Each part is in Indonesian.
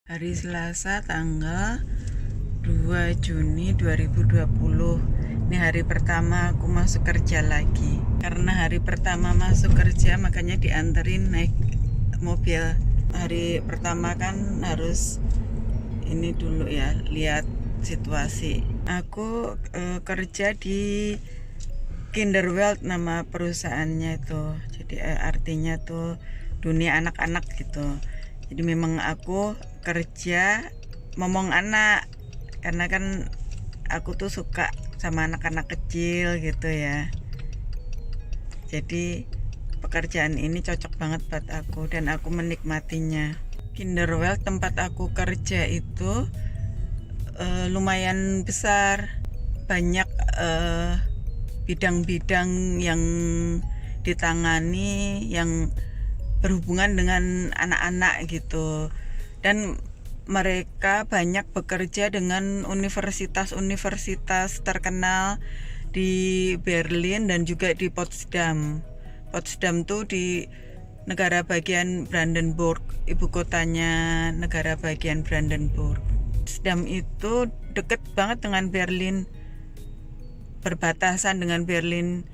Hari Selasa tanggal 2 Juni 2020. Ini hari pertama aku masuk kerja lagi. Karena hari pertama masuk kerja makanya dianterin naik mobil. Hari pertama kan harus ini dulu ya, lihat situasi. Aku kerja di Kinderwelt nama perusahaannya itu. Jadi artinya tuh dunia anak-anak gitu. Jadi memang aku kerja momong anak karena kan aku tuh suka sama anak-anak kecil gitu ya. Jadi pekerjaan ini cocok banget buat aku dan aku menikmatinya. Kinderwelt tempat aku kerja itu lumayan besar, banyak bidang-bidang yang ditangani yang berhubungan dengan anak-anak gitu, dan mereka banyak bekerja dengan universitas-universitas terkenal di Berlin dan juga di Potsdam. Potsdam tuh di negara bagian Brandenburg, ibu kotanya negara bagian Brandenburg. Potsdam itu deket banget dengan Berlin, berbatasan dengan Berlin.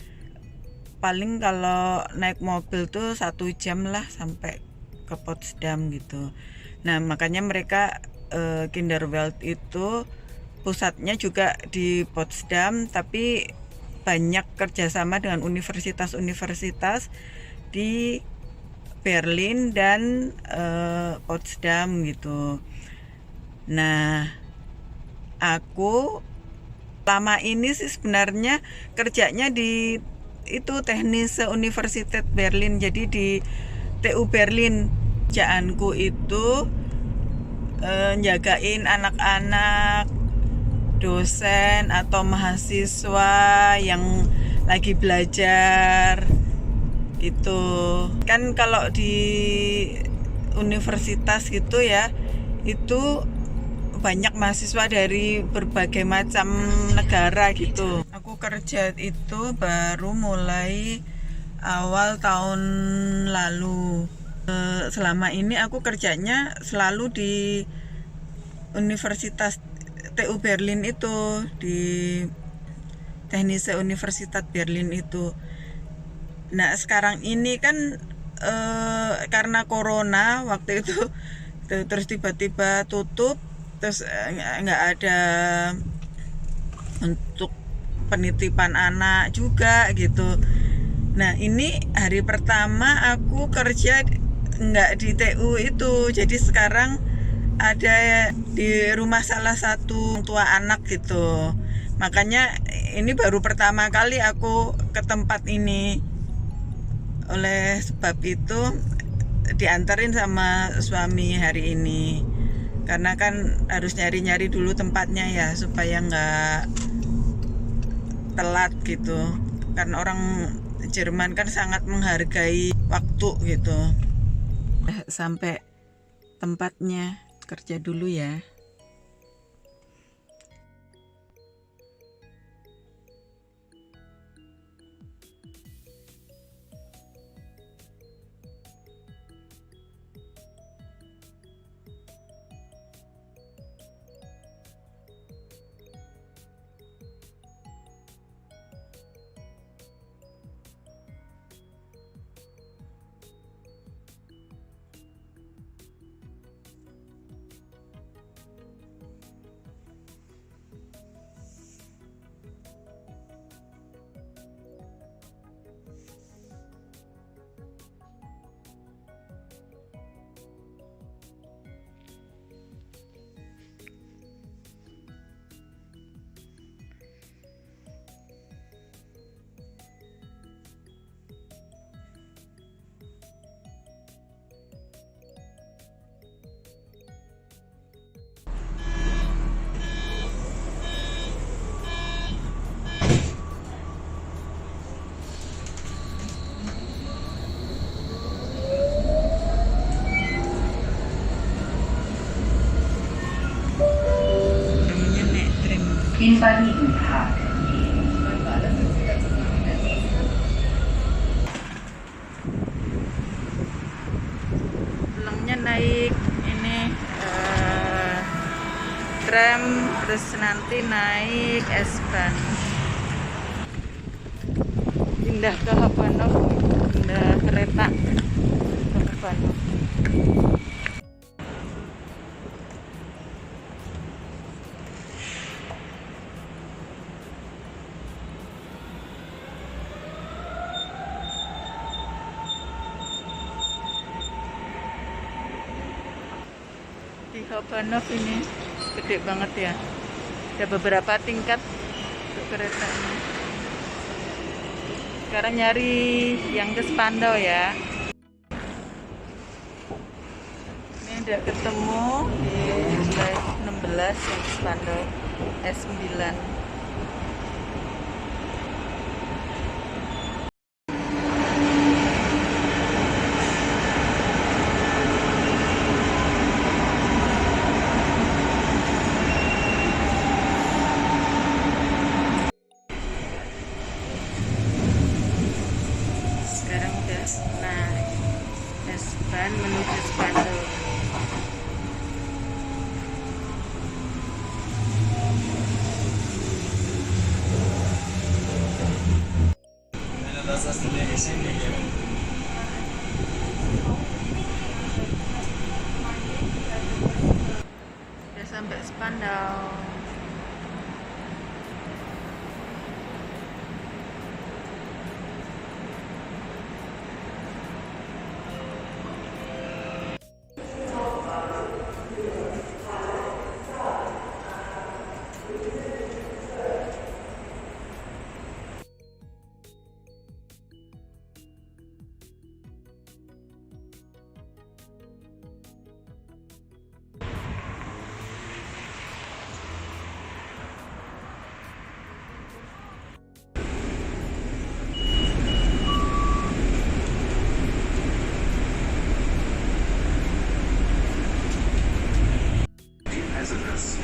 Paling kalau naik mobil tuh 1 jam lah sampai ke Potsdam gitu. Nah makanya mereka Kinderwelt itu pusatnya juga di Potsdam, tapi banyak kerjasama dengan universitas-universitas di Berlin dan Potsdam gitu. Nah aku lama ini sih sebenarnya kerjanya di itu teknis Universitas Berlin, jadi di TU Berlin. Kerjaanku itu jagain anak-anak, dosen atau mahasiswa yang lagi belajar itu. Kan kalau di universitas gitu ya, itu banyak mahasiswa dari berbagai macam negara gitu. Aku kerja itu baru mulai awal tahun lalu. Selama ini aku kerjanya selalu di Universitas TU Berlin itu, di Technische Universitas Berlin itu. Nah sekarang ini kan karena corona waktu itu terus tiba-tiba tutup, terus nggak ada untuk penitipan anak juga gitu. Nah ini hari pertama aku kerja nggak di TU itu, jadi sekarang ada di rumah salah satu tua anak gitu. Makanya ini baru pertama kali aku ke tempat ini. Oleh sebab itu diantarin sama suami hari ini, karena kan harus nyari-nyari dulu tempatnya ya supaya nggak telat gitu. Karena orang Jerman kan sangat menghargai waktu gitu. Sampai tempatnya, kerja dulu ya. terus nanti naik S-Bahn pindah ke Habbanov, pindah kereta ke Habbanov. Di Habbanov ini gede banget ya, ada beberapa tingkat untuk keretanya. Sekarang nyari yang ke Spandau ya. Ini udah ketemu di live 16 yang ke Spandau S9. Sekarang udah naik S-Bahn menuju Spandau. Udah sampai Spandau.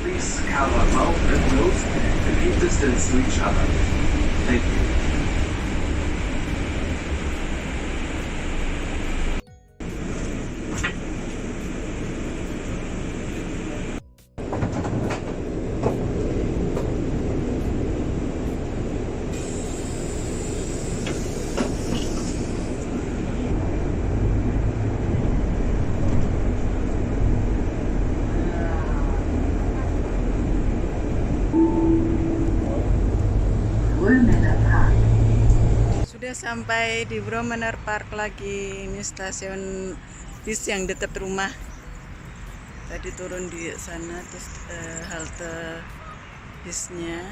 Please cover mouth and nose and keep distance to each other. Thank you. Sudah sampai di Bromener Park lagi. Ini stasiun bis yang dekat rumah. Tadi turun di sana, terus halte bisnya.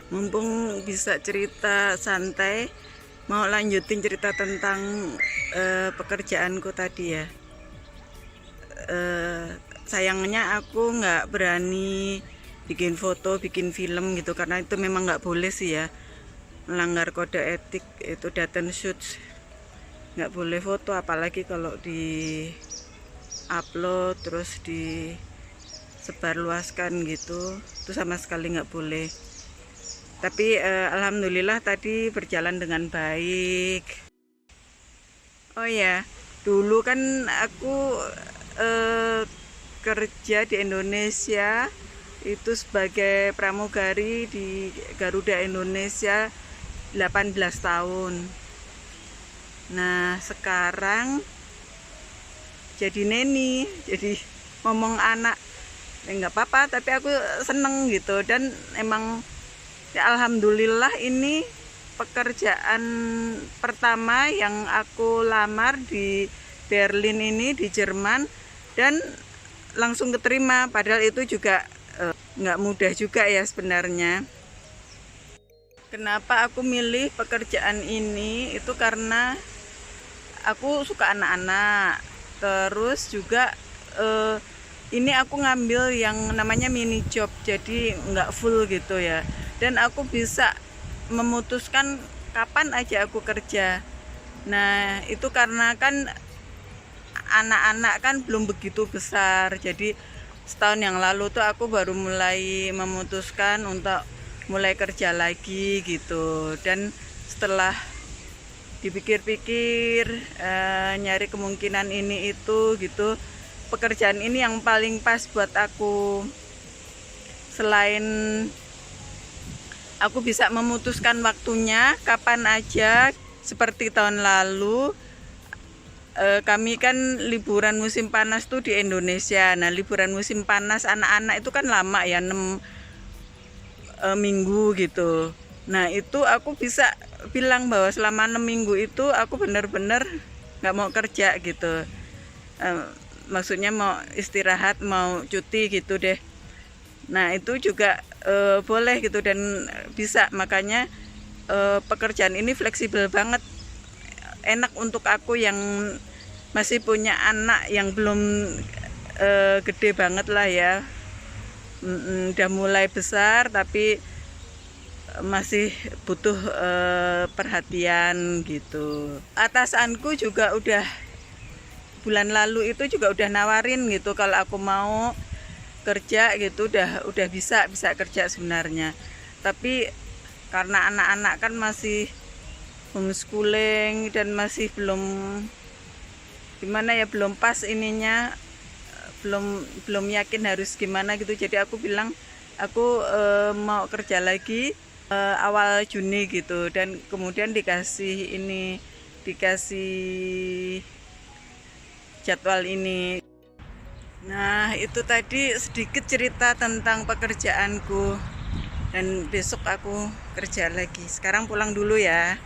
Mumpung bisa cerita santai, mau lanjutin cerita tentang pekerjaanku tadi ya. Sayangnya aku nggak berani bikin foto, bikin film gitu, karena itu memang nggak boleh sih ya, melanggar kode etik itu Datenschutz. Nggak boleh foto, apalagi kalau di upload terus disebarluaskan gitu, itu sama sekali nggak boleh. Tapi alhamdulillah tadi berjalan dengan baik. Oh ya, dulu kan aku kerja di Indonesia itu sebagai pramugari di Garuda Indonesia 18 tahun. Nah sekarang jadi neni, jadi ngomong anak nggak apa-apa, tapi aku seneng gitu. Dan emang ya alhamdulillah ini pekerjaan pertama yang aku lamar di Berlin ini, di Jerman, dan langsung keterima. Padahal itu juga nggak mudah juga ya sebenarnya. Kenapa aku milih pekerjaan ini? Itu karena aku suka anak-anak. Terus juga ini aku ngambil yang namanya mini job, jadi nggak full gitu ya. Dan aku bisa memutuskan kapan aja aku kerja. Nah itu karena kan anak-anak kan belum begitu besar, jadi setahun yang lalu tuh aku baru mulai memutuskan untuk mulai kerja lagi gitu. Dan setelah dipikir-pikir, nyari kemungkinan ini itu gitu, pekerjaan ini yang paling pas buat aku. selain aku bisa memutuskan waktunya kapan aja, seperti tahun lalu kami kan liburan musim panas tuh di Indonesia. Nah, liburan musim panas anak-anak itu kan lama ya, 6 minggu gitu. Nah, itu aku bisa bilang bahwa selama 6 minggu itu aku benar-benar nggak mau kerja gitu. Maksudnya mau istirahat, mau cuti gitu deh. Nah, itu juga boleh gitu dan bisa. Makanya pekerjaan ini fleksibel banget, enak untuk aku yang masih punya anak yang belum gede banget lah ya, udah mulai besar tapi masih butuh perhatian gitu. Atasanku juga udah bulan lalu itu juga udah nawarin gitu kalau aku mau kerja gitu, udah bisa kerja sebenarnya. Tapi karena anak-anak kan masih homeschooling dan masih belum gimana ya, belum pas ininya, belum yakin harus gimana gitu. Jadi aku bilang aku mau kerja lagi awal Juni gitu, dan kemudian dikasih jadwal ini. Nah, itu tadi sedikit cerita tentang pekerjaanku, dan besok aku kerja lagi. Sekarang pulang dulu ya.